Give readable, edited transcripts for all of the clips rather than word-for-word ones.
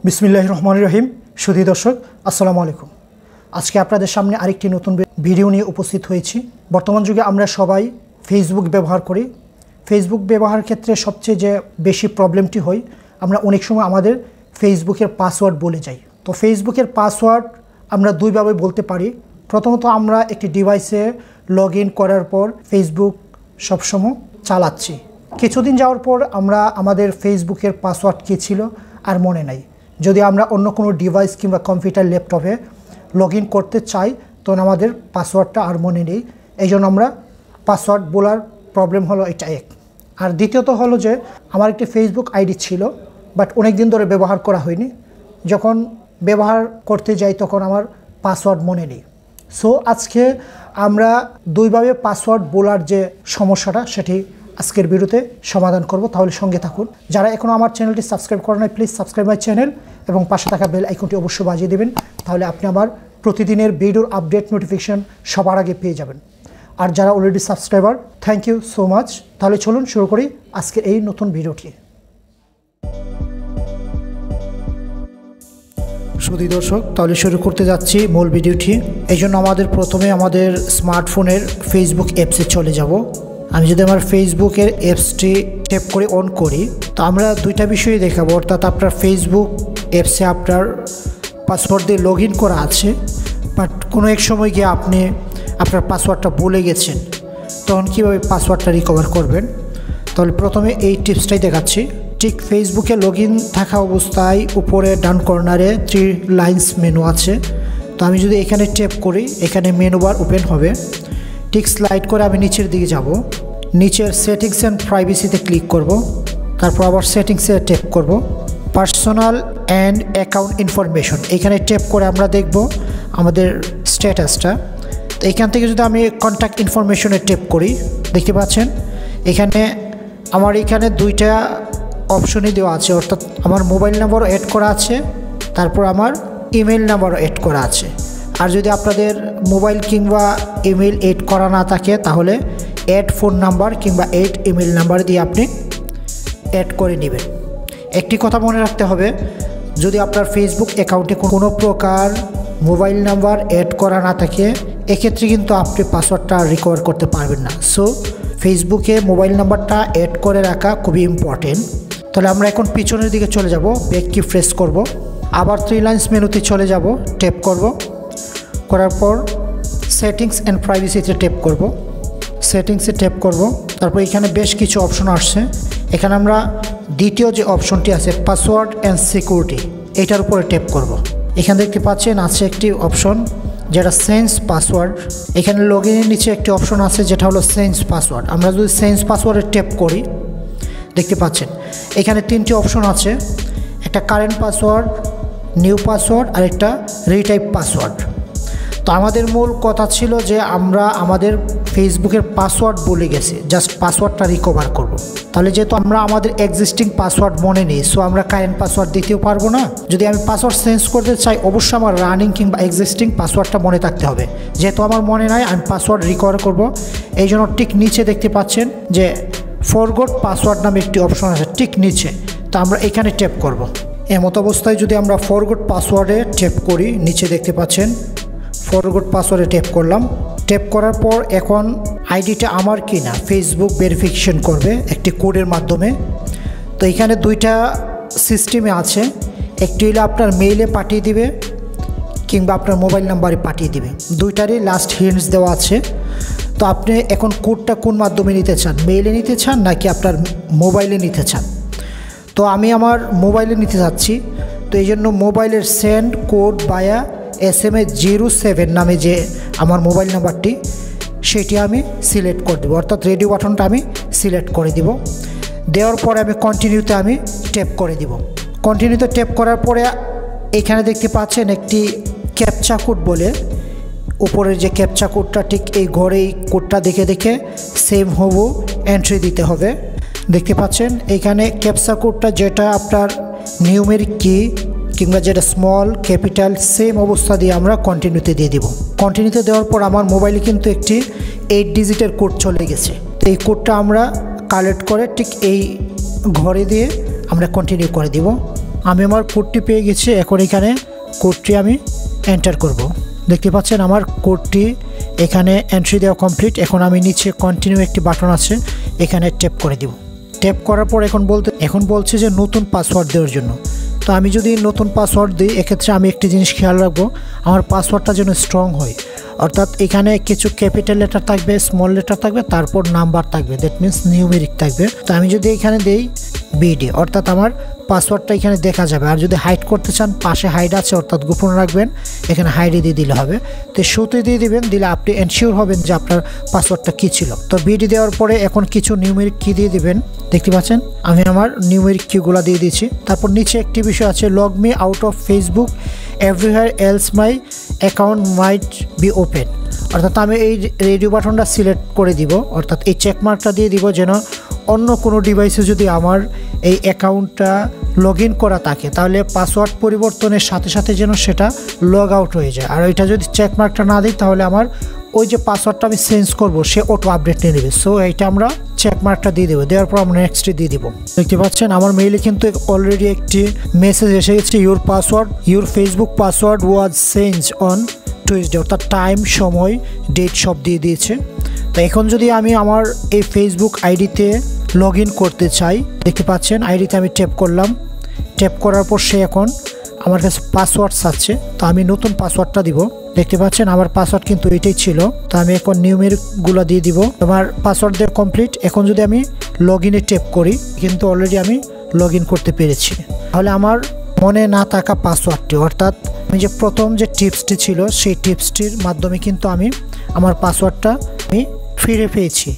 বিসমিল্লাহির রহমানির রহিম। সুধী দর্শক, আসসালামু আলাইকুম। আজকে আপনাদের সামনে আরেকটি নতুন ভিডিও নিয়ে উপস্থিত হয়েছি। বর্তমান যুগে আমরা সবাই ফেসবুক ব্যবহার করি। ফেসবুক ব্যবহারের ক্ষেত্রে সবচেয়ে যে বেশি প্রবলেমটি হয়, আমরা অনেক সময় আমাদের ফেসবুকের পাসওয়ার্ড বলে যাই। তো ফেসবুকের পাসওয়ার্ড আমরা দুইভাবে বলতে পারি। প্রথমত, আমরা একটি ডিভাইসে লগ ইন করার পর ফেসবুক সবসময় চালাচ্ছি। কিছুদিন যাওয়ার পর আমরা আমাদের ফেসবুকের পাসওয়ার্ড কী ছিল আর মনে নাই। যদি আমরা অন্য কোনো ডিভাইস কিংবা কম্পিউটার ল্যাপটপে লগ ইন করতে চাই, তখন আমাদের পাসওয়ার্ডটা আর মনে নেই। এই জন্য আমরা পাসওয়ার্ড বলার প্রবলেম হলো এটা এক। আর দ্বিতীয়ত হলো যে আমার একটি ফেসবুক আইডি ছিল, বাট অনেক দিন ধরে ব্যবহার করা হয়নি। যখন ব্যবহার করতে যাই তখন আমার পাসওয়ার্ড মনে নেই। সো আজকে আমরা দুইভাবে পাসওয়ার্ড বলার যে সমস্যাটা, সেটি আজকের ভিডিওতে সমাধান করব। তাহলে সঙ্গে থাকুন। যারা এখনও আমার চ্যানেলটি সাবস্ক্রাইব করেন নাই, প্লিজ সাবস্ক্রাইব মাই চ্যানেল এবং পাশে থাকা বেল আইকনটি অবশ্যই বাজিয়ে দেবেন। তাহলে আপনি আমার প্রতিদিনের ভিডিওর আপডেট নোটিফিকেশন সবার আগে পেয়ে যাবেন। আর যারা already subscriber, thank you so much. তাহলে চলুন শুরু করি আজকে এই নতুন ভিডিওটি। সুধী দর্শক, তাহলে শুরু করতে যাচ্ছি মূল ভিডিওটি। এই জন্য আমাদের প্রথমে আমাদের স্মার্টফোনের ফেসবুক অ্যাপসে চলে যাব। আমি যদি আমার ফেসবুকের অ্যাপসটি ট্যাপ করে অন করি, তো আমরা দুইটা বিষয়ই দেখাবো। অর্থাৎ আপনার ফেসবুক অ্যাপসে আপনার পাসওয়ার্ড দিয়ে লগ ইন করা আছে, বাট কোনো এক সময় গিয়ে আপনি আপনার পাসওয়ার্ডটা ভুলে গেছেন, তখন কীভাবে পাসওয়ার্ডটা রিকভার করবেন। তাহলে প্রথমে এই টিপসটাই দেখাচ্ছি। ঠিক ফেসবুকে লগ ইন থাকা অবস্থায় উপরে ডান কর্নারে 3 লাইন্স মেনু আছে। তো আমি যদি এখানে ট্যাপ করি, এখানে মেনু বার ওপেন হবে। ঠিক স্লাইড করে আমি নিচের দিকে যাব। নিচের সেটিংস অ্যান্ড প্রাইভেসিতে ক্লিক করব। তারপর আবার সেটিংসে ট্যাপ করব। পার্সোনাল অ্যান্ড অ্যাকাউন্ট ইনফরমেশন, এখানে ট্যাপ করে আমরা দেখব আমাদের স্ট্যাটাসটা। তো এখান থেকে যদি আমি কন্ট্যাক্ট ইনফরমেশনে ট্যাপ করি, দেখতে পাচ্ছেন এখানে দুইটা অপশনই দেওয়া আছে। অর্থাৎ আমার মোবাইল নাম্বারও অ্যাড করা আছে, তারপর আমার ইমেল নাম্বারও অ্যাড করা আছে। আর যদি আপনাদের মোবাইল কিংবা ইমেল অ্যাড করা না থাকে, তাহলে অ্যাড ফোন নাম্বার কিংবা অ্যাড ইমেল নাম্বার দিয়ে আপনি অ্যাড করে নেবেন। একটি কথা মনে রাখতে হবে, যদি আপনার ফেসবুক অ্যাকাউন্টে কোনো প্রকার মোবাইল নাম্বার অ্যাড করা না থাকে, এক্ষেত্রে কিন্তু আপনি পাসওয়ার্ডটা রিকভার করতে পারবেন না। সো ফেসবুকে মোবাইল নাম্বারটা অ্যাড করে রাখা খুবই ইম্পর্টেন্ট। তাহলে আমরা এখন পিছনের দিকে চলে যাব, ব্যাক কি প্রেস করব, আবার 3 লাইন্স মেনুতে চলে যাব, ট্যাপ করব। করার পর সেটিংস অ্যান্ড প্রাইভেসিতে ট্যাপ করব। সেটিংসে ট্যাপ করব। তারপর এখানে বেশ কিছু অপশন আসছে। এখানে আমরা দ্বিতীয় যে অপশনটি আছে পাসওয়ার্ড অ্যান্ড সিকিউরিটি, এটার উপরে ট্যাপ করব। এখানে দেখতে পাচ্ছেন আছে একটি অপশন যেটা চেঞ্জ পাসওয়ার্ড। এখানে লগ ইনের নিচে একটি অপশন আছে যেটা হলো চেঞ্জ পাসওয়ার্ড। আমরা যদি চেঞ্জ পাসওয়ার্ডে ট্যাপ করি, দেখতে পাচ্ছেন এখানে 3টি অপশন আছে। একটা কারেন্ট পাসওয়ার্ড, নিউ পাসওয়ার্ড আর একটা রিটাইপ পাসওয়ার্ড। তো আমাদের মূল কথা ছিল যে আমরা আমাদের ফেসবুকের পাসওয়ার্ড বলে গেছি, জাস্ট পাসওয়ার্ডটা রিকভার করব। তাহলে যেহেতু আমরা আমাদের এক্সিস্টিং পাসওয়ার্ড মনে নেই, সো আমরা কারেন্ট পাসওয়ার্ড দিতেও পারবো না। যদি আমি পাসওয়ার্ড চেঞ্জ করতে চাই, অবশ্যই আমার রানিং কিংবা এক্সিস্টিং পাসওয়ার্ডটা মনে থাকতে হবে। যেহেতু আমার মনে নাই, আমি পাসওয়ার্ড রিকভার করব। এই জন্য ঠিক নিচে দেখতে পাচ্ছেন যে ফরগট পাসওয়ার্ড নামে একটি অপশন আছে ঠিক নিচে। তো আমরা এখানে ট্যাপ করব। এমত অবস্থায় যদি আমরা ফরগট পাসওয়ার্ডে ট্যাপ করি, নিচে দেখতে পাচ্ছেন ফরগট পাসওয়ার্ডে ট্যাপ করলাম। ট্যাপ করার পর এখন আইডিটা আমার কিনা ফেসবুক ভেরিফিকেশন করবে একটি কোডের মাধ্যমে। তো এখানে দুইটা সিস্টেমে আছে, একটি হলো আপনার মেইলে পাঠিয়ে দিবে কিংবা আপনার মোবাইল নাম্বারে পাঠিয়ে দিবে। দুইটারই লাস্ট হিন্টস দেওয়া আছে। তো আপনি এখন কোডটা কোন মাধ্যমে নিতে চান, মেইলে নিতে চান নাকি আপনার মোবাইলে নিতে চান? তো আমি আমার মোবাইলে নিতে চাচ্ছি। তো এই জন্য মোবাইলের সেন্ড কোড বায়া SMS 07 নামে যে আমার মোবাইল নাম্বারটি, সেটি আমি সিলেক্ট করে দেবো। অর্থাৎ রেডিও বাটনটা আমি সিলেক্ট করে দিব। দেওয়ার পরে আমি কন্টিনিউতে আমি ট্যাপ করে দিব। কন্টিনিউতে ট্যাপ করার পরে এখানে দেখতে পাচ্ছেন একটি ক্যাপচা কোড বলে, উপরের যে ক্যাপচা কোডটা ঠিক এই ঘরে এই কোডটা দেখে দেখে সেম হবু এন্ট্রি দিতে হবে। দেখতে পাচ্ছেন এখানে ক্যাপচা কোডটা যেটা আপনার নিউমেরিক কি কিংবা যেটা স্মল ক্যাপিটাল, সেম অবস্থা দিয়ে আমরা কন্টিনিউতে দিয়ে দিব। কন্টিনিউতে দেওয়ার পর আমার মোবাইলে কিন্তু একটি 8 ডিজিটের কোড চলে গেছে। তো এই কোডটা আমরা কালেক্ট করে ঠিক এই ঘরে দিয়ে আমরা কন্টিনিউ করে দিব। আমি আমার কোডটি পেয়ে গেছি। এখন এখানে কোডটি আমি এন্টার করব। দেখতে পাচ্ছেন আমার কোডটি এখানে এন্ট্রি দেওয়া কমপ্লিট। এখন আমি নিচে কন্টিনিউ একটি বাটন আছে, এখানে ট্যাপ করে দিব। ট্যাপ করার পর এখন বলছে যে নতুন পাসওয়ার্ড দেওয়ার জন্য। তো আমি যদি নতুন পাসওয়ার্ড দিই, এক্ষেত্রে আমি একটি জিনিস খেয়াল রাখবো, আমার পাসওয়ার্ডটা যেন স্ট্রং হয়। অর্থাৎ এখানে কিছু ক্যাপিটাল লেটার থাকবে, স্মল লেটার থাকবে, তারপর নাম্বার থাকবে, দ্যাট মিনস নিউমেরিক থাকবে। তো আমি যদি এখানে দেই বিডি, অর্থাৎ আমার পাসওয়ার্ডটা এখানে দেখা যাবে। আর যদি হাইড করতে চান, পাশে হাইড আছে, অর্থাৎ গোপন রাখবেন, এখানে হাইডে দিয়ে দিলে হবে। তো শুতে দিয়ে দিবেন, দিলে আপনি এনশিওর হবেন যে আপনার পাসওয়ার্ডটা কী ছিল। তো বিডি দেওয়ার পরে এখন কিছু নিউমেরিক কি দিয়ে দিবেন। দেখতে পাচ্ছেন আমি আমার নিউমেরিক কিগুলো দিয়ে দিয়েছি। তারপর নিচে একটি বিষয় আছে, log me out of Facebook everywhere else my account might be open. অর্থাৎ আমি এই রেডিও বাটনটা সিলেক্ট করে দিব, অর্থাৎ এই চেকমার্কটা দিয়ে দিব, যেন অন্য কোনো ডিভাইসে যদি আমার এই অ্যাকাউন্টটা লগ ইন করা থাকে, তাহলে পাসওয়ার্ড পরিবর্তনের সাথে সাথে যেন সেটা লগ আউট হয়ে যায়। আর ওইটা যদি চেকমার্কটা না দিই, তাহলে আমার ওই যে পাসওয়ার্ডটা আমি চেঞ্জ করব, সে অটো আপডেট নিয়ে নেবে। সো এইটা আমরা চেকমার্কটা দিয়ে দেবো। দেওয়ার পর আমরা নেক্সটে দিয়ে দিব। দেখতে পাচ্ছেন আমার মেইলে কিন্তু অলরেডি একটি মেসেজ এসে গেছে, your Facebook password was change on Tuesday, অর্থাৎ টাইম, সময়, ডেট সব দিয়ে দিয়েছে। তো এখন যদি আমি আমার এই ফেসবুক আইডিতে লগ ইন করতে চাই, দেখতে পাচ্ছেন আইডিতে আমি ট্যাপ করলাম। ট্যাপ করার পর সে এখন আমার কাছে পাসওয়ার্ড চাচ্ছে। তো আমি নতুন পাসওয়ার্ডটা দিব। দেখতে পাচ্ছেন আমার পাসওয়ার্ড কিন্তু এটাই ছিল। তো আমি এখন নিউমেরিকগুলো দিয়ে দিব। আমার পাসওয়ার্ড দেওয়া কমপ্লিট। এখন যদি আমি লগ ইনে ট্যাপ করি, কিন্তু অলরেডি আমি লগ ইন করতে পেরেছি। তাহলে আমার মনে না থাকা পাসওয়ার্ডটি, অর্থাৎ আমি যে প্রথম যে টিপসটি ছিল, সেই টিপসটির মাধ্যমে কিন্তু আমি আমার পাসওয়ার্ডটা ফিরে পেয়েছি।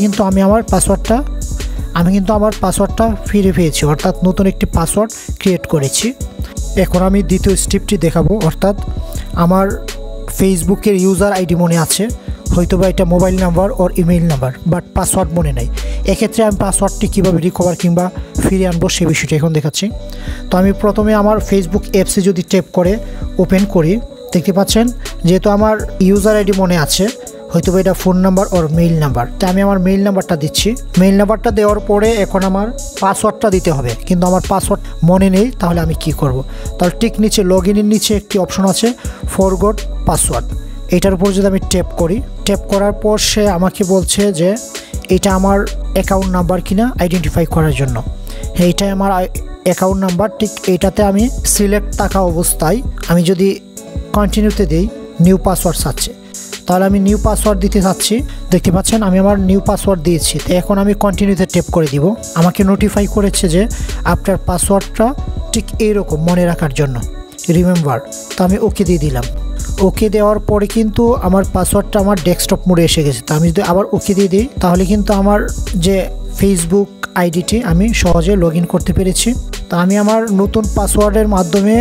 কিন্তু আমি আমার পাসওয়ার্ডটা ফিরে পেয়েছি, অর্থাৎ নতুন একটি পাসওয়ার্ড ক্রিয়েট করেছি। এখন আমি দ্বিতীয় স্টেপটি দেখাবো, অর্থাৎ আমার ফেসবুকের ইউজার আইডি মনে আছে, হয়তোবা এটা mobile number or email number, but password মনে নাই। এক্ষেত্রে আমি পাসওয়ার্ডটি কীভাবে রিকভার কিংবা ফিরে আনবো সে বিষয়টা এখন দেখাচ্ছি। তো আমি প্রথমে আমার ফেসবুক অ্যাপসে যদি ট্যাপ করে ওপেন করি, দেখতে পাচ্ছেন যেহেতু আমার ইউজার আইডি মনে আছে, হয়তোবা এটা ফোন নাম্বার ওর মেইল নাম্বার। তো আমি আমার মেইল নাম্বারটা দিচ্ছি। মেইল নাম্বারটা দেওয়ার পরে এখন আমার পাসওয়ার্ডটা দিতে হবে, কিন্তু আমার পাসওয়ার্ড মনে নেই। তাহলে আমি কি করব? তাহলে ঠিক নিচে লগ ইনের নিচে একটি অপশন আছে, ফরগট পাসওয়ার্ড। এটার উপর যদি আমি ট্যাপ করি, ট্যাপ করার পর সে আমাকে বলছে যে এটা আমার অ্যাকাউন্ট নাম্বার কিনা আইডেন্টিফাই করার জন্য। হ্যাঁ, এটাই আমার অ্যাকাউন্ট নাম্বার। ঠিক এইটাতে আমি সিলেক্ট থাকা অবস্থায় আমি যদি কন্টিনিউতে দিই, নিউ পাসওয়ার্ড চাচ্ছে। তাহলে আমি নিউ পাসওয়ার্ড দিতে চাচ্ছি। দেখতে পাচ্ছেন আমি আমার নিউ পাসওয়ার্ড দিয়েছি। তো এখন আমি কন্টিনিউতে ট্যাপ করে দিব। আমাকে নোটিফাই করেছে যে আপনার পাসওয়ার্ডটা ঠিক এইরকম মনে রাখার জন্য, রিমেম্বার। তো আমি ওকে দিয়ে দিলাম। ওকে দেওয়ার পরে কিন্তু আমার পাসওয়ার্ডটা আমার ডেস্কটপ মোডে এসে গেছে। তো আমি যদি আবার ওকে দিয়ে দিই, তাহলে কিন্তু আমার যে ফেসবুক আইডিটি আমি সহজে লগ ইন করতে পেরেছি। তো আমি আমার নতুন পাসওয়ার্ডের মাধ্যমে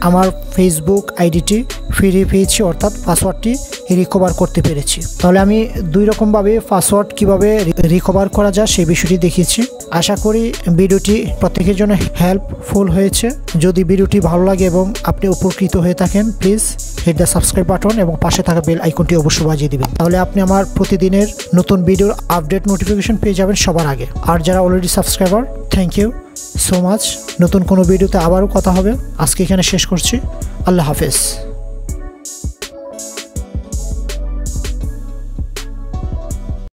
আমার ফেসবুক আইডিটি ফিরে পেয়েছি, অর্থাৎ পাসওয়ার্ডটি রিকভার করতে পেরেছি। তাহলে আমি দুই রকমভাবে পাসওয়ার্ড কিভাবে রিকভার করা যায় সেই বিষয়টি দেখিয়েছি। আশা করি ভিডিওটি প্রত্যেকের জন্য হেল্পফুল হয়েছে। যদি ভিডিওটি ভালো লাগে এবং আপনি উপকৃত হয়ে থাকেন, please hit the subscribe button এবং পাশে থাকা বেল আইকনটি অবশ্যই বাজিয়ে দিবেন। তাহলে আপনি আমার প্রতিদিনের নতুন ভিডিওর আপডেট নোটিফিকেশন পেয়ে যাবেন সবার আগে। আর যারা already subscriber, thank you so much. নতুন কোনো ভিডিওতে আবারও কথা হবে। আজকে এখানে শেষ করছি। আল্লাহ হাফেজ।